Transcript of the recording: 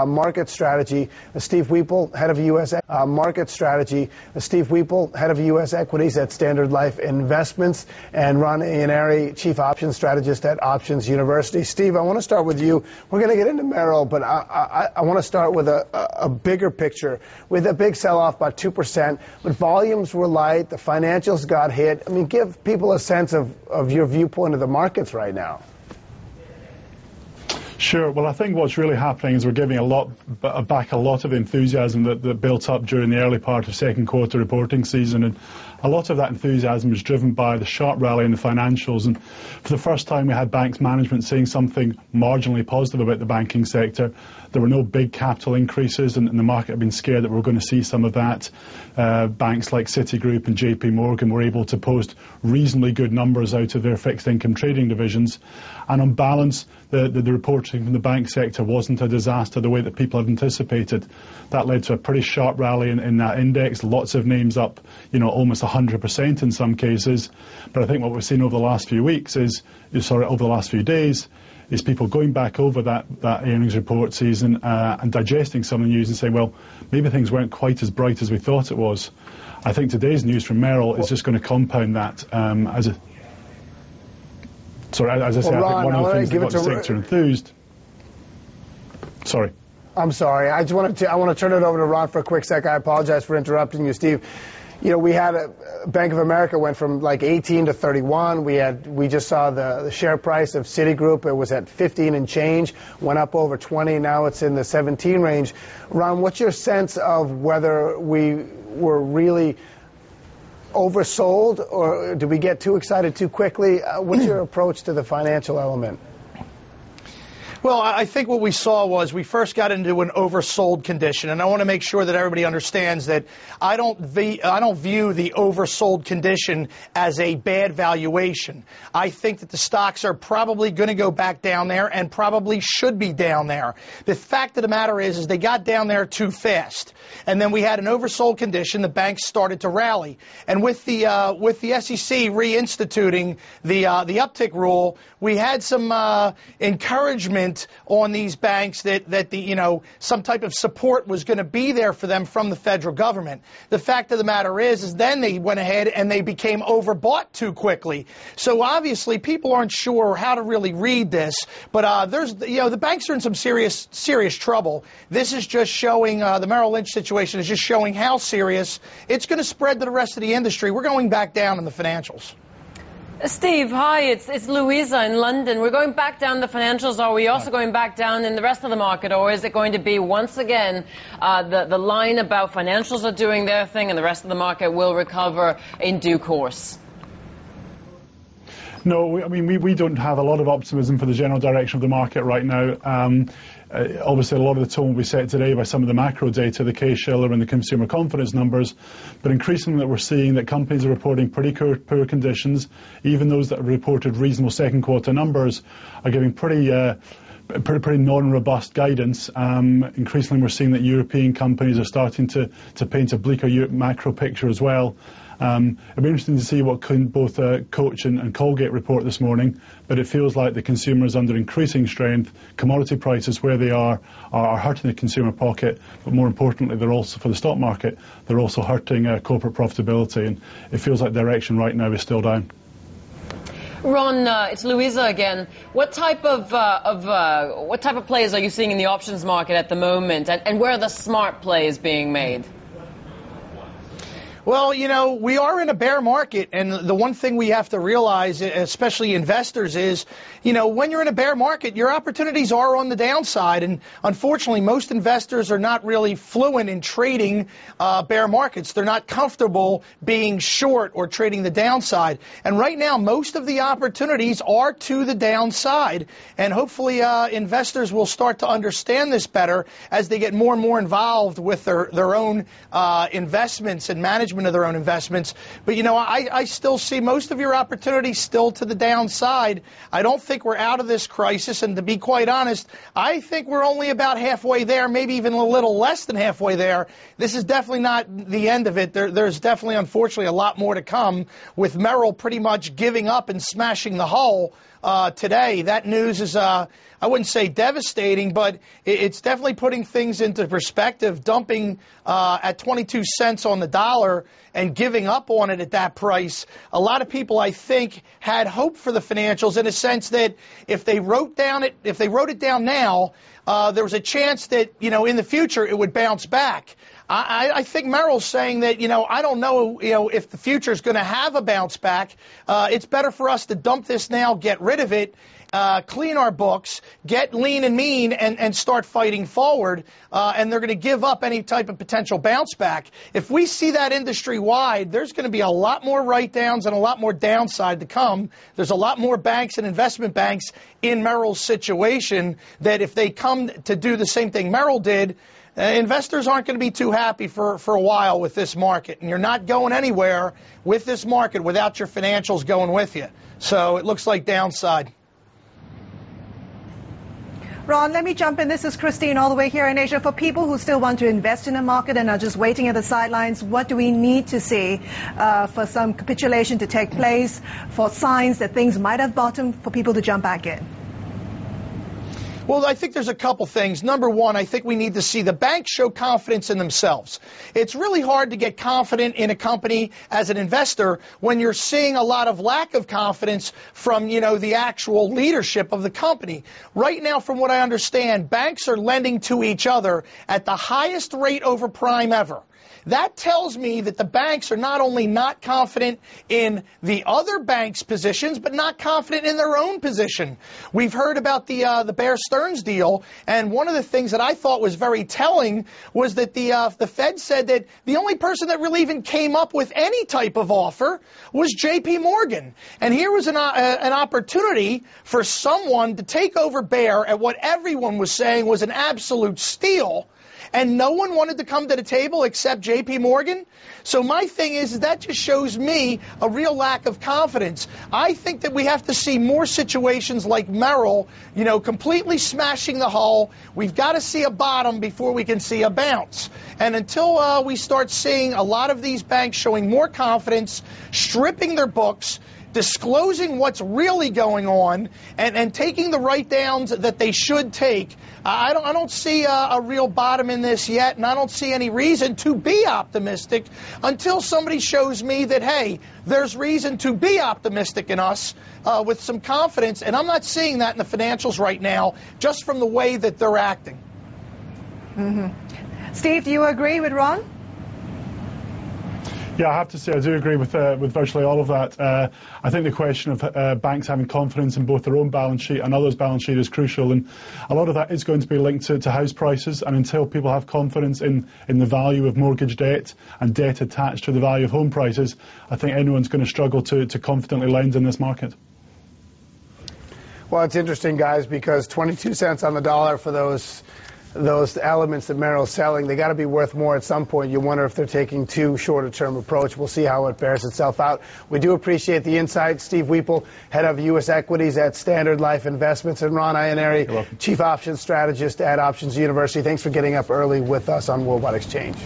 market strategy. Steve Weeple, head of U.S. Market strategy. Steve Weeple, head of U.S. equities at Standard Life Investments, and Ron Ianieri, chief options strategist at Options University. Steve, I want to start with you. We're going to get into Merrill, but I want to start with a bigger picture. With a big sell-off, about 2%, but volumes were light. The financials got hit. I mean, give people a sense of your viewpoint of the markets right now. Sure. Well, I think what's really happening is we're giving back a lot of enthusiasm that built up during the early part of second quarter reporting season. And a lot of that enthusiasm was driven by the sharp rally in the financials. And for the first time, we had banks management saying something marginally positive about the banking sector. There were no big capital increases, and the market had been scared that we were going to see some of that. Banks like Citigroup and JP Morgan were able to post reasonably good numbers out of their fixed income trading divisions. And on balance, the reporting from the bank sector wasn't a disaster the way that people had anticipated. That led to a pretty sharp rally in that index. Lots of names up, almost 100% in some cases. But I think what we've seen over the last few weeks over the last few days, is people going back over that earnings report season and digesting some of the news and saying, well, maybe things weren't quite as bright as we thought it was. I think today's news from Merrill is just going to compound that as I say, Ron, I think one of the things that got the sector enthused. Sorry. I'm sorry. I want to turn it over to Ron for a quick sec. I apologize for interrupting you, Steve. We had Bank of America went from like 18 to 31. We just saw the share price of Citigroup. It was at 15 and change, went up over 20. Now it's in the 17 range. Ron, what's your sense of whether we were really oversold, or did we get too excited too quickly? What's your approach to the financial element? Well, I think what we saw was we first got into an oversold condition, and I want to make sure that everybody understands that I don't view the oversold condition as a bad valuation. I think that the stocks are probably going to go back down there and probably should be down there. The fact of the matter is they got down there too fast, and then we had an oversold condition. The banks started to rally, and with the SEC reinstituting the uptick rule, we had some encouragement on these banks that some type of support was going to be there for them from the federal government. The fact of the matter is then they went ahead and they became overbought too quickly. So obviously people aren't sure how to really read this, but the banks are in some serious trouble. This is just showing the Merrill Lynch situation is just showing how serious it's going to spread to the rest of the industry. We're going back down in the financials. Steve, hi, it's Louisa in London. We're going back down the financials. Are we also going back down in the rest of the market, or is it going to be once again the line about financials are doing their thing and the rest of the market will recover in due course? No, we don't have a lot of optimism for the general direction of the market right now. Obviously, a lot of the tone will be set today by some of the macro data, the Case-Shiller and the consumer confidence numbers, but increasingly we're seeing that companies are reporting pretty poor conditions. Even those that have reported reasonable second quarter numbers are giving pretty non-robust guidance. Increasingly we're seeing that European companies are starting to paint a bleaker macro picture as well. It'll be interesting to see what both Coach and Colgate report this morning, but it feels like the consumer is under increasing strength. Commodity prices where they are hurting the consumer pocket, but more importantly, they're also, for the stock market, they're also hurting corporate profitability, and it feels like direction right now is still down. Ron, it's Louisa again. What type of plays are you seeing in the options market at the moment, and where are the smart plays being made? Well, we are in a bear market, and the one thing we have to realize, especially investors, is, when you're in a bear market, your opportunities are on the downside, and unfortunately, most investors are not really fluent in trading bear markets. They're not comfortable being short or trading the downside, and right now, most of the opportunities are to the downside, and hopefully investors will start to understand this better as they get more and more involved with their own investments and management of their own investments. But I still see most of your opportunities still to the downside. I don't think we're out of this crisis, and to be quite honest, I think we're only about halfway there, maybe even a little less than halfway there. This is definitely not the end of it. There's definitely, unfortunately, a lot more to come, with Merrill pretty much giving up and smashing the hull. today. That news is, I wouldn't say devastating, but it's definitely putting things into perspective, dumping at 22 cents on the dollar and giving up on it at that price. A lot of people, I think, had hope for the financials in a sense that if they wrote it down now, there was a chance that, in the future it would bounce back. I think Merrill's saying that, I don't know, if the future is going to have a bounce back. It's better for us to dump this now, get rid of it, clean our books, get lean and mean, and start fighting forward. And they're going to give up any type of potential bounce back. If we see that industry-wide, there's going to be a lot more write-downs and a lot more downside to come. There's a lot more banks and investment banks in Merrill's situation that if they come to do the same thing Merrill did, investors aren't going to be too happy for a while with this market. And you're not going anywhere with this market without your financials going with you. So it looks like downside. Ron, let me jump in. This is Christine all the way here in Asia. For people who still want to invest in the market and are just waiting at the sidelines, what do we need to see for some capitulation to take place, for signs that things might have bottomed, for people to jump back in? Well, I think there's a couple things. Number one, I think we need to see the banks show confidence in themselves. It's really hard to get confident in a company as an investor when you're seeing a lot of lack of confidence from, the actual leadership of the company. Right now, from what I understand, banks are lending to each other at the highest rate over prime ever. That tells me that the banks are not only not confident in the other banks' positions, but not confident in their own position. We've heard about the Bear Stearns deal, and one of the things that I thought was very telling was that the Fed said that the only person that really even came up with any type of offer was J.P. Morgan. And here was an opportunity for someone to take over Bear at what everyone was saying was an absolute steal. And no one wanted to come to the table except J.P. Morgan. So my thing is that just shows me a real lack of confidence. I think that we have to see more situations like Merrill, completely smashing the hull. We've got to see a bottom before we can see a bounce. And until we start seeing a lot of these banks showing more confidence, stripping their books, disclosing what's really going on, and taking the write-downs that they should take, I don't see a real bottom in this yet, and I don't see any reason to be optimistic until somebody shows me that, hey, there's reason to be optimistic in us with some confidence, and I'm not seeing that in the financials right now, just from the way that they're acting. Mm-hmm. Steve, do you agree with Ron? Yeah, I have to say I do agree with virtually all of that. I think the question of banks having confidence in both their own balance sheet and others' balance sheet is crucial, and a lot of that is going to be linked to house prices. And until people have confidence in the value of mortgage debt and debt attached to the value of home prices, I think anyone's going to struggle to confidently lend in this market. Well, it's interesting, guys, because 22 cents on the dollar for those elements that Merrill's selling, they got to be worth more at some point. You wonder if they're taking too short a term approach. We'll see how it bears itself out. We do appreciate the insight. Steve Weeple, head of U.S. equities at Standard Life Investments, and Ron Ianieri, chief options strategist at Options University. Thanks for getting up early with us on Worldwide Exchange.